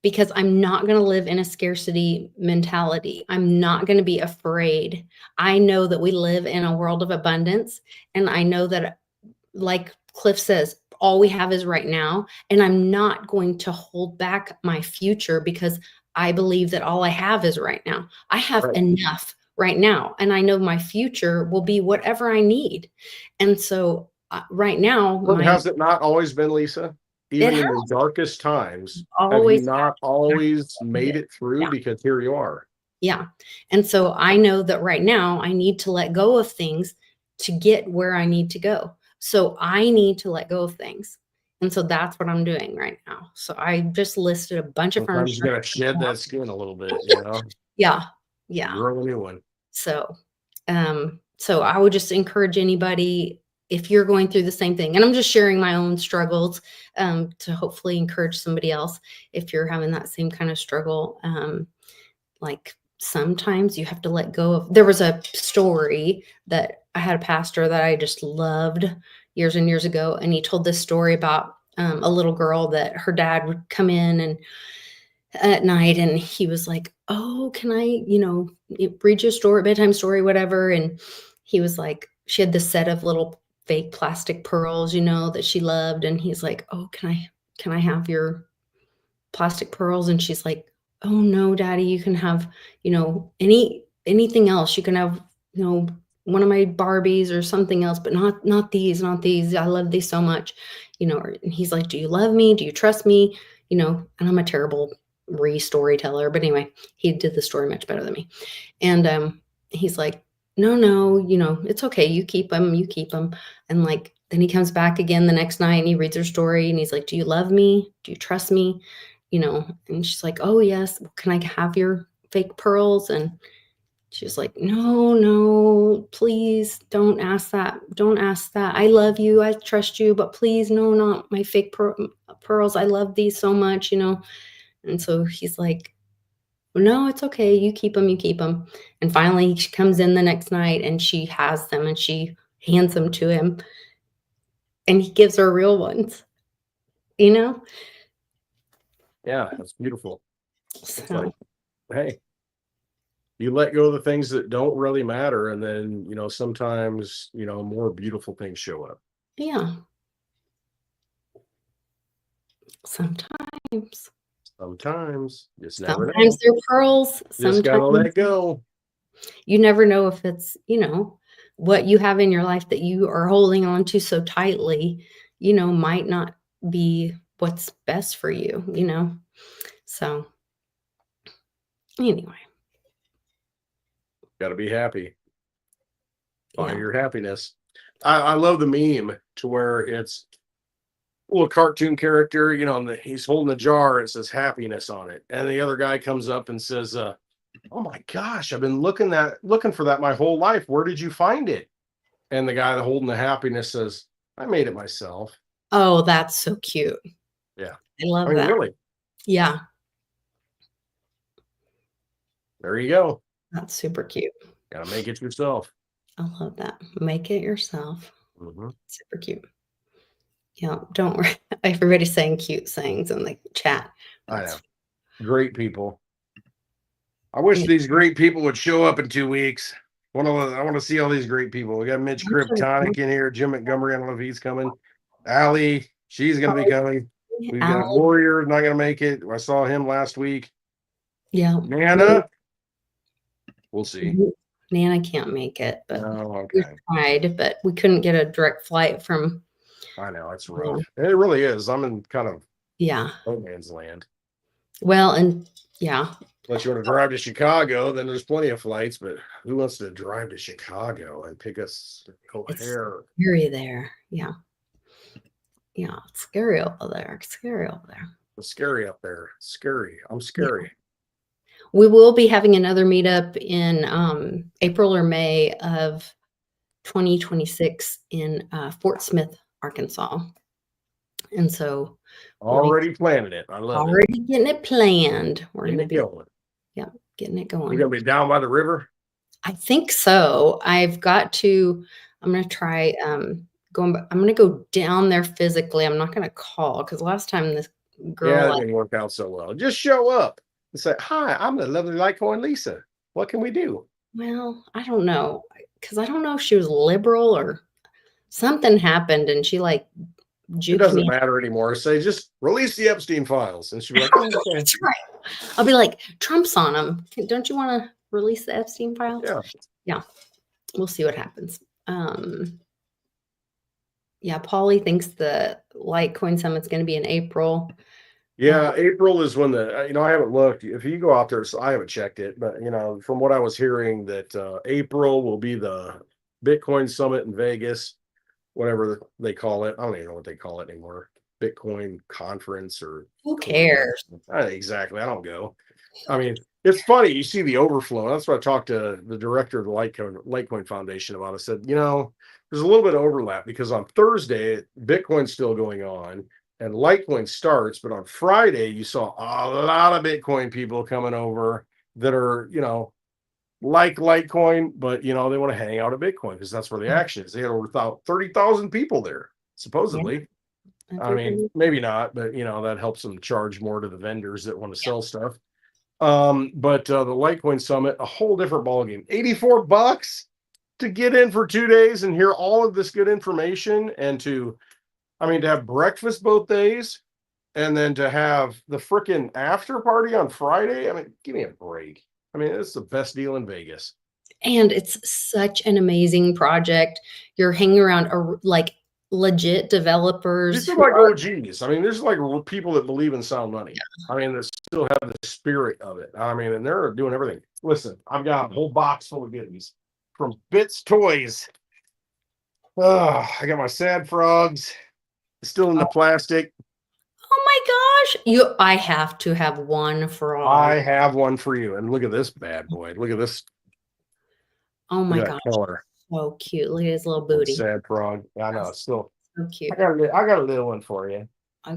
because I'm not going to live in a scarcity mentality. I'm not going to be afraid. I know that we live in a world of abundance. And I know that, like Cliff says, all we have is right now. And I'm not going to hold back my future because I believe that all I have is right now. I have Right. enough right now. And I know my future will be whatever I need. And so right now, Well, has it not always been, Lisa? it Even has in your darkest times, have you always not always made it through? yeah. Because here you are. Yeah. And so I know that right now I need to let go of things to get where I need to go. So I need to let go of things. And so that's what I'm doing right now. So I just listed a bunch of Sometimes you furniture. gotta shed that skin a little bit, you know, Yeah. Yeah. grow a new one. So, so I would just encourage anybody, if you're going through the same thing, and I'm just sharing my own struggles, to hopefully encourage somebody else if you're having that same kind of struggle. Like sometimes you have to let go of. There was a story that I had a pastor that I just loved years and years ago, and he told this story about a little girl that her dad would come in and at night, and he was like, "Oh, can I, read you a story, bedtime story, whatever?" And he was like, she had this set of little fake plastic pearls, that she loved, and he's like, "Oh, can I have your plastic pearls?" And she's like, "Oh no, daddy, you can have, anything else. You can have, one of my Barbies or something else, but not these, not these. I love these so much." And he's like, "Do you love me? Do you trust me?" And I'm a terrible storyteller, but anyway, he did the story much better than me. And he's like, "No, no, it's okay. You keep them, you keep them." And like, then he comes back again the next night and he reads her story and he's like, "Do you love me? Do you trust me?" And she's like, "Oh yes, can I have your fake pearls?" And she's like, "No, no, please don't ask that. Don't ask that. I love you. I trust you, but please, no, not my fake pearls. I love these so much." And so he's like, "No, it's okay. You keep them, you keep them." And finally she comes in the next night and she has them and she hands them to him and he gives her real ones, you know? Yeah, that's beautiful. It's like, So, hey, you let go of the things that don't really matter, and then, sometimes, more beautiful things show up. yeah, sometimes. Sometimes, just never Sometimes know. they're pearls, Just gotta let sometimes go. you never know if it's, what you have in your life that you are holding on to so tightly, might not be what's best for you. So, anyway, Gotta be happy. Find yeah. your happiness. I love the meme to where it's a little cartoon character, and he's holding a jar and it says happiness on it. And the other guy comes up and says, "Oh my gosh, I've been looking for that my whole life. Where did you find it?" And the guy holding the happiness says, "I made it myself." Oh, that's so cute. Yeah. I I love mean, that. really, Yeah, there you go. that's super cute. Gotta make it yourself. I love that. Make it yourself. Mhm. Super cute. Yeah, don't worry. Everybody's saying cute sayings in the chat. I know. That's Great people. I wish yeah. these great people would show up in 2 weeks. I want to see all these great people. We got Mitch Kryptonic in here, Jim Montgomery. I don't know if he's coming. Allie, she's going to be coming. We've got Alan, Warrior, not going to make it. I saw him last week. yeah. Nana, we'll see. Nana can't make it, but Oh, we okay. tried, but we couldn't get a direct flight from. I know it's Yeah. rough. It really is. I'm in kind of Yeah. no man's land. Well, and yeah, Unless you want to drive to Chicago, then there's plenty of flights. But who wants to drive to Chicago and pick us it's O'Hare? scary there. Yeah. Yeah. It's scary over there. It's scary over there. It's scary up there. Scary. I'm Yeah. scary. We will be having another meetup in April or May of 2026 in Fort Smith, Arkansas. And so Already planning it. I love it. already getting it planned. We're Getting going to it be, going. yeah, getting it You're going. gonna be down by the river. I think so. I've got to. I'm gonna try I'm gonna go down there physically. I'm not gonna call because last time this Yeah, girl, that didn't work out so well. Just show up and say, "Hi, I'm the lovely Litecoin Lisa. What can we do?" well, I don't know because I don't know if she was liberal or something happened and she like It juked doesn't me. matter anymore. Say, just release the Epstein files, and she'll be like, "Oh, okay, That's right. I'll be like, Trump's on them. Don't you want to release the Epstein files? yeah." Yeah, we'll see what happens. Yeah, Polly thinks the Litecoin Summit's going to be in April. Yeah, April is when I haven't looked. If you go out there, so I haven't checked it, but from what I was hearing, that April will be the Bitcoin Summit in Vegas, whatever they call it. I don't even know what they call it anymore. Bitcoin conference or Who coin. cares? Exactly. I don't go. I mean, it's funny. You see the overflow. That's what I talked to the director of the Litecoin Foundation about. I said, there's a little bit of overlap because on Thursday, Bitcoin's still going on and Litecoin starts. But on Friday, you saw a lot of Bitcoin people coming over that are, like Litecoin, but, they want to hang out at Bitcoin because that's where the action is. They had over 30,000 people there, Yeah, supposedly. I mean, everybody. maybe not, but, that helps them charge more to the vendors that want to sell stuff. But the Litecoin Summit, a whole different ballgame. $84 to get in for 2 days and hear all of this good information, and to have breakfast both days, and then to have the freaking after party on Friday. I mean, give me a break. I mean, it's the best deal in Vegas. And it's such an amazing project. You're hanging around like legit developers These are who like are, OGs. I mean, there's like people that believe in sound money. I mean, that still have the spirit of it. I mean, and they're doing everything. Listen, I've got a whole box full of goodies from Bits Toys. I got my sad frogs still in the plastic. oh my gosh, I have to have one frog. I have one for you. And look at this bad boy. Look at this. Oh Look my at gosh, that color. so cute. Look at his little booty. Sad frog. I know. It's still. So cute. I got a little one for you. Okay.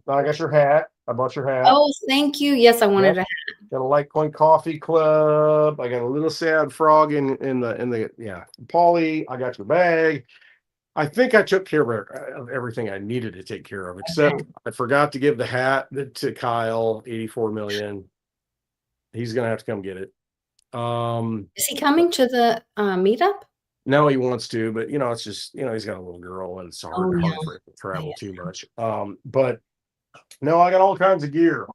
I got your hat. I bought your hat. Oh, thank you. Yes, I wanted Yep. to. Got a Litecoin Coffee Club. I got a little sad frog in the Polly. I got your bag. I think I took care of everything I needed to take care of, except Okay. I forgot to give the hat to Kyle, 84 million. He's gonna have to come get it. Is he coming to the meetup? No, he wants to, but it's just he's got a little girl and it's Oh yeah. hard for him to Oh, travel yeah. too much. But no, I got all kinds of gear,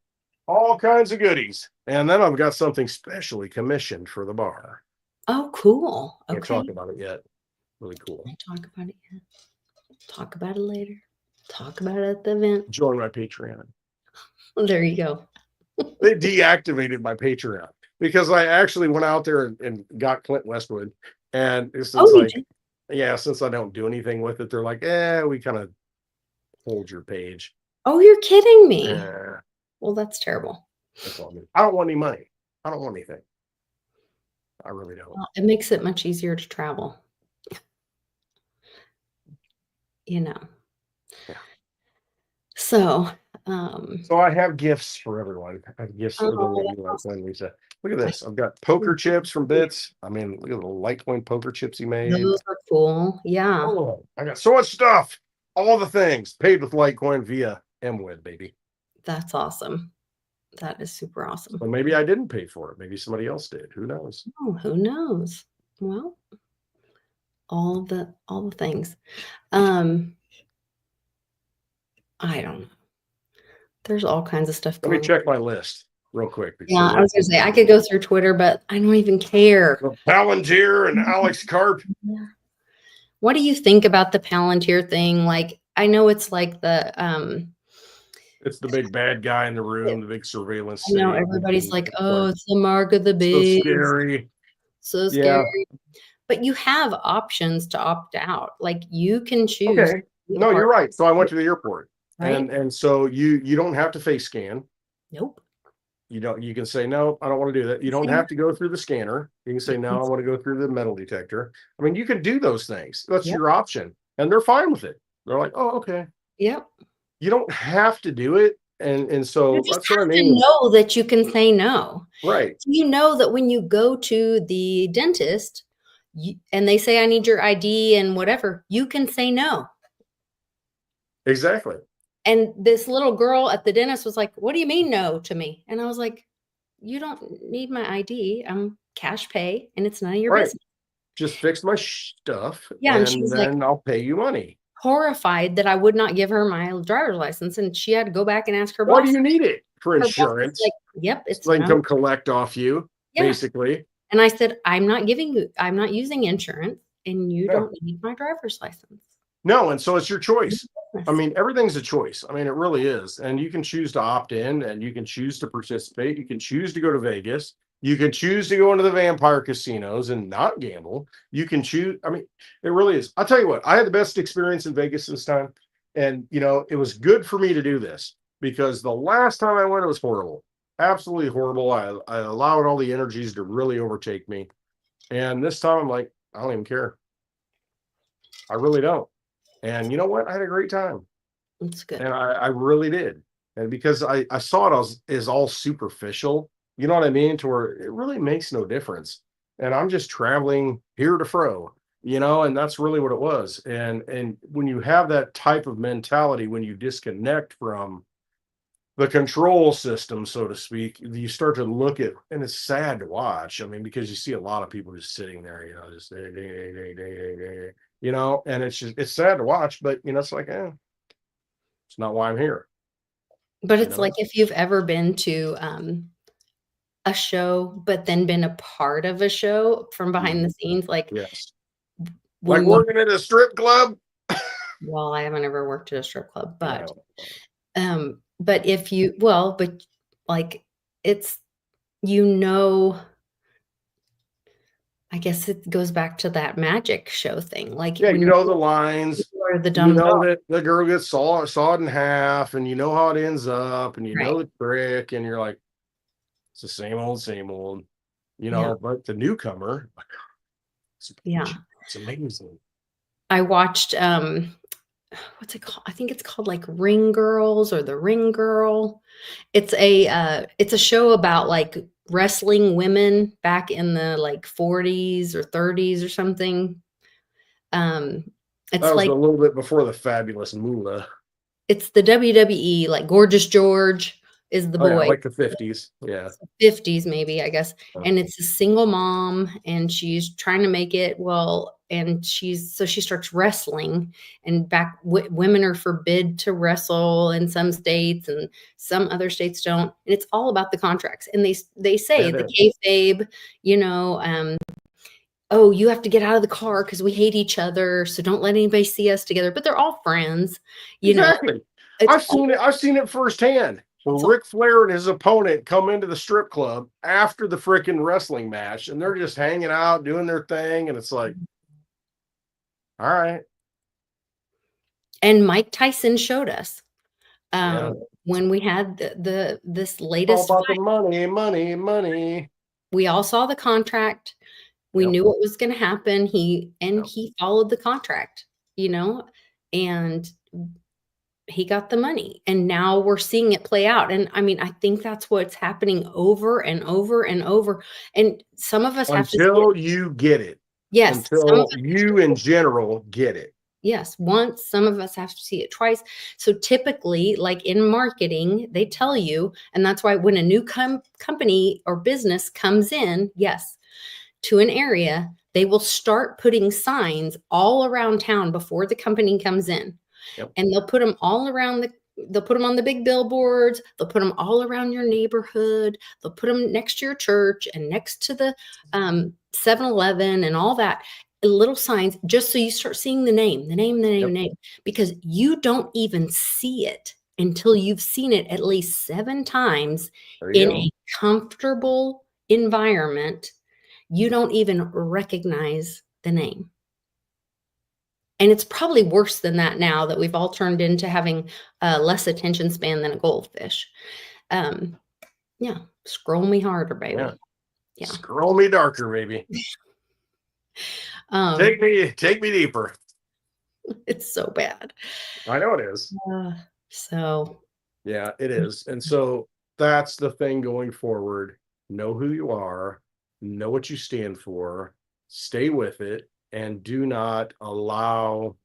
all kinds of goodies, and then I've got something specially commissioned for the bar. Oh, cool. Can't Okay. talk about it yet. Really cool. Can't talk about it yet. Talk about it later. Talk about it at the event. Join my Patreon. Well, there you go. They deactivated my Patreon because I actually went out there and got Clint Westwood, and since since I don't do anything with it, they're like, we kind of hold your page. Oh, you're kidding me. Uh, Well, that's terrible. that's all I mean. I don't want any money. I don't want anything. I really don't. Well, it makes it much easier to travel. Yeah. So, So I have gifts for everyone. I have gifts for the oh, lady like when Lisa. Look at this. I've got poker chips from Bits. I mean, look at the Litecoin poker chips he made. those are cool. Yeah. Oh, I got so much stuff. All the things paid with Litecoin via MWID, baby. That's awesome. That is super awesome. But maybe I didn't pay for it. Maybe somebody else did. Who knows? Oh, who knows? Well, all the things. I don't know. There's all kinds of stuff Let going me check my list real quick. Yeah, I was gonna say I could go through Twitter, but I don't even care. Palantir and Alex Karp. What do you think about the Palantir thing? Like, I know it's like the It's the big bad guy in the room, the big surveillance. I know everybody's like, oh, it's the mark of the so beast. scary. So Yeah. scary. But you have options to opt out. Like you can choose. Okay. No, you're right. So I went to the airport. Right? And so you don't have to face scan. Nope. You can say, no, I don't want to do that. You don't have to go through the scanner. You can say, no, I want to go through the metal detector. I mean, you can do those things. That's Yep. your option. And they're fine with it. They're like, oh, okay. Yep. You don't have to do it. And so You just that's what I have mean. to know that you can say no. Right. You know that when you go to the dentist, and they say, I need your ID and whatever, you can say no. Exactly. And this little girl at the dentist was like, what do you mean no to me? And I was like, you don't need my ID. I'm cash pay and it's none of your Right. business. Just fix my stuff Yeah. And she and was like then I'll pay you money. horrified that I would not give her my driver's license. And she had to go back and ask her Why boss. do you need it? For Her boss was insurance? like, yep, So it's they can no. come collect off you, Yeah. basically. And I said, I'm not using insurance and you Yeah. don't need my driver's license. No, and so it's your choice. Business. I mean, everything's a choice. I mean, it really is. And you can choose to opt in and you can choose to participate. You can choose to go to Vegas. You can choose to go into the vampire casinos and not gamble. You can choose. I mean, it really is. I'll tell you what, I had the best experience in Vegas this time. And, it was good for me to do this because the last time I went, it was horrible. Absolutely horrible. I allowed all the energies to really overtake me. And this time I'm like, I don't even care. I really don't. And you know what? I had a great time. That's good. And I really did. And because I saw it as all superficial, you know what I mean? To where it really makes no difference. And I'm just traveling here to fro, and that's really what it was. And when you have that type of mentality, when you disconnect from the control system, so to speak, you start to look at, and it's sad to watch. I mean, because you see a lot of people just sitting there, just and it's sad to watch, but it's like, it's not why I'm here. But You it's know? like if you've ever been to a show, but then been a part of a show from behind the scenes, like Yes. Like when you, working at a strip club. well, I haven't ever worked at a strip club, Yeah. but if you, well, but like it's, you know, I guess it goes back to that magic show thing. Like Yeah, when you know the lines. you are the You dumb know dog, that the girl gets sawed in half, and you know how it ends up, and you right? know the trick, and you're like, it's the same old, same old. Yeah, But the newcomer, it's, yeah. it's amazing. I watched what's it called? I think it's called like Ring Girls or The Ring Girl. It's a show about like wrestling women back in the like 40s or 30s or something. Um That it's was a like little bit before the fabulous Moolah. it's the WWE, like Gorgeous George is the Oh yeah, boy. like the 50s. Yeah. 50s maybe, I guess. Uh, And it's a single mom and she's trying to make it well, and she starts wrestling, and back women are forbid to wrestle in some states and some other states don't. And it's all about the contracts. And they say It the is. kayfabe, oh, you have to get out of the car because we hate each other, so don't let anybody see us together. But they're all friends, you know. Exactly. It's I've seen it. I've seen it firsthand. Where all Ric Flair and his opponent come into the strip club after the freaking wrestling match, and they're just hanging out, doing their thing, and it's like, all right, and Mike Tyson showed us yeah, when we had this all latest about the fight. money, money, money. We all saw the contract. We Yep, knew what was going to happen. yep. He followed the contract, and he got the money. And now we're seeing it play out. And I mean, I think that's what's happening over and over and over. And some of us have to see it. Until you get it, Yes, some of until you in general get it. yes, once, some of us have to see it twice. So typically, like in marketing, they tell you, and that's why when a new company or business comes in, yes, to an area, they will start putting signs all around town before the company comes in. Yep, And they'll put them all around they'll put them on the big billboards. They'll put them all around your neighborhood. They'll put them next to your church and next to the 7-Eleven and all that little signs, just so you start seeing the name, yep. because you don't even see it until you've seen it at least 7 times There you in go. a comfortable environment. You don't even recognize the name. And it's probably worse than that now that we've all turned into having less attention span than a goldfish. Um, yeah, scroll me harder, Yeah, baby. Yeah. scroll me darker, baby. Um, Take me deeper. it's so bad. I know it is. Uh, so Yeah, it is. And so that's the thing going forward. Know who you are, know what you stand for, stay with it, and do not allow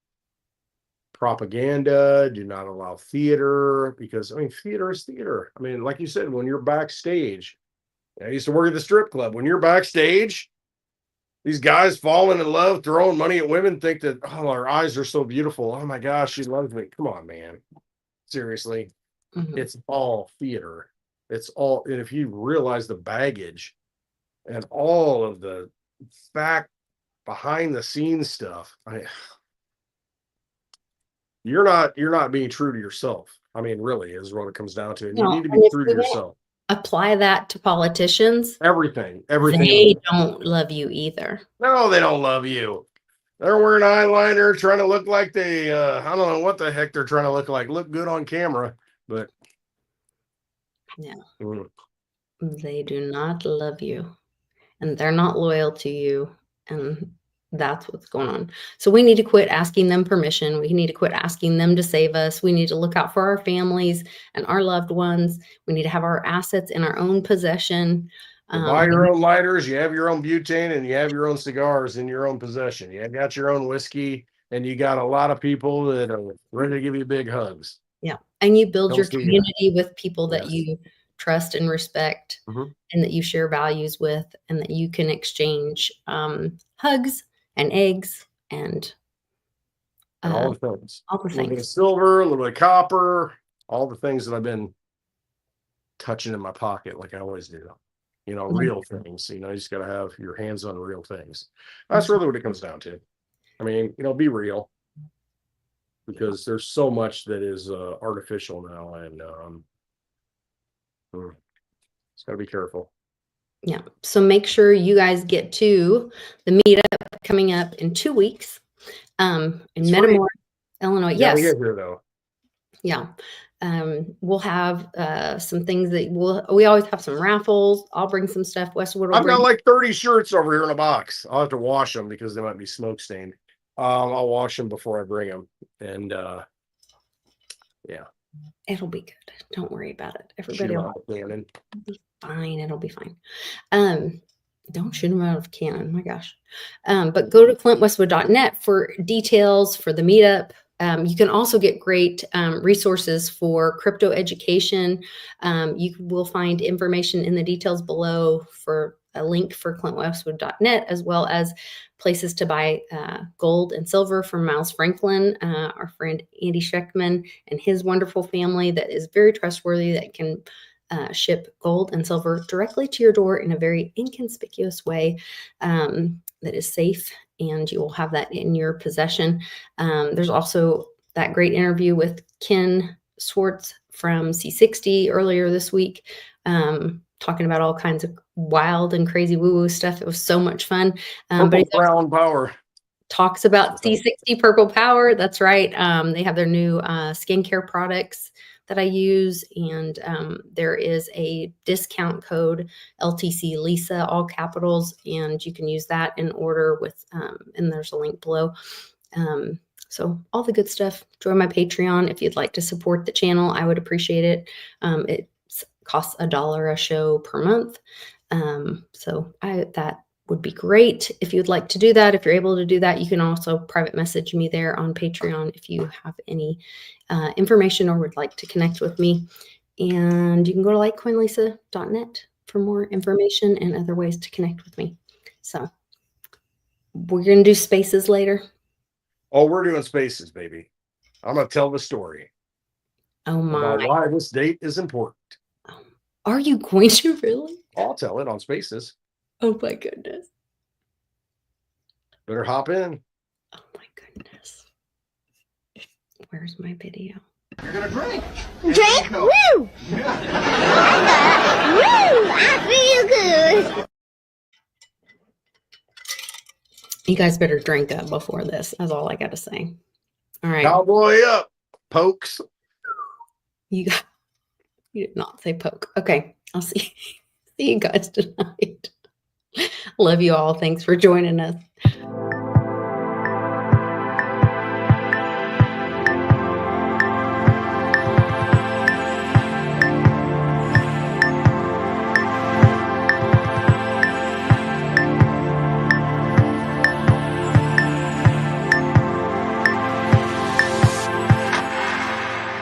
propaganda, do not allow theater, because I mean, theater is theater. I mean, like you said, when you're backstage, I used to work at the strip club. When you're backstage, these guys falling in love, throwing money at women, think that, oh, our eyes are so beautiful. Oh my gosh, she loves me. Come on, man. Seriously. It's all theater. It's all, and if you realize the baggage and all of the fact behind the scenes stuff, you're not being true to yourself. I mean, really is what it comes down to. And you No, need to and be if true to we won't yourself. apply that to politicians, Everything. they don't love you either. No, they don't love you. They're wearing eyeliner, trying to look like they, I don't know what the heck they're trying to look like. Look good on camera, but Yeah. mm, They do not love you, and they're not loyal to you, and that's what's going on. So we need to quit asking them permission. We need to quit asking them to save us. We need to look out for our families and our loved ones. We need to have our assets in our own possession. you buy your own lighters, you have your own butane, and you have your own cigars in your own possession. You got your own whiskey, and you got a lot of people that are ready to give you big hugs. Yeah. And you build Don't your see that. community with people that Yes. you trust and respect, and that you share values with, and that you can exchange hugs and eggs and all the things. all the A little bit of things. silver, a little bit of copper, all the things that I've been touching in my pocket like I always do. You know, real things. You know, you just got to have your hands on real things. That's really what it comes down to. I mean, you know, be real, because there's so much that is artificial now, and just got to be careful. Yeah. So make sure you guys get to the meetup coming up in 2 weeks in It's Metamora, Illinois. Yeah, we Yes. get here though. Yeah. We'll have some things that we always have some raffles. I'll bring some stuff. Westwood will I've bring. got like 30 shirts over here in a box. I'll have to wash them because they might be smoke stained. I'll wash them before I bring them. And yeah. It'll be good. Don't worry about it. Shoot Everybody 'em will out of the cannon. be fine. It'll be fine. Don't shoot them out of cannon. My gosh. But go to clintwestwood.net for details for the meetup. You can also get great resources for crypto education. You will find information in the details below for a link for clintwestwood.net, as well as places to buy gold and silver from Miles Franklin, our friend Andy Scheckman and his wonderful family that is very trustworthy, that can ship gold and silver directly to your door in a very inconspicuous way that is safe, and you will have that in your possession. There's also that great interview with Ken Swartz from C60 earlier this week, talking about all kinds of wild and crazy woo-woo stuff. It was so much fun. Purple Brown Power talks about C60 Purple Power. That's right. They have their new skincare products that I use, and there is a discount code, LTCLISA, all capitals, and you can use that in order with, and there's a link below. So all the good stuff. Join my Patreon if you'd like to support the channel. I would appreciate it. It costs $1 a show per month. So that would be great if you'd like to do that. If you're able to do that, you can also private message me there on Patreon if you have any information or would like to connect with me. And you can go to litecoinlisa.net for more information and other ways to connect with me. So we're going to do spaces later. Oh, we're doing spaces, baby. I'm going to tell the story. Oh my. About why this date is important. Are you going to really? I'll tell it on spaces. Oh my goodness. Better hop in. Oh my goodness. Where's my video? You're gonna drink. Drink? Woo! Woo! I feel good. You guys better drink up before this. That's all I got to say. All right. Cowboy up, pokes. You did not say poke. Okay. I'll see you guys tonight. Love you all. Thanks for joining us.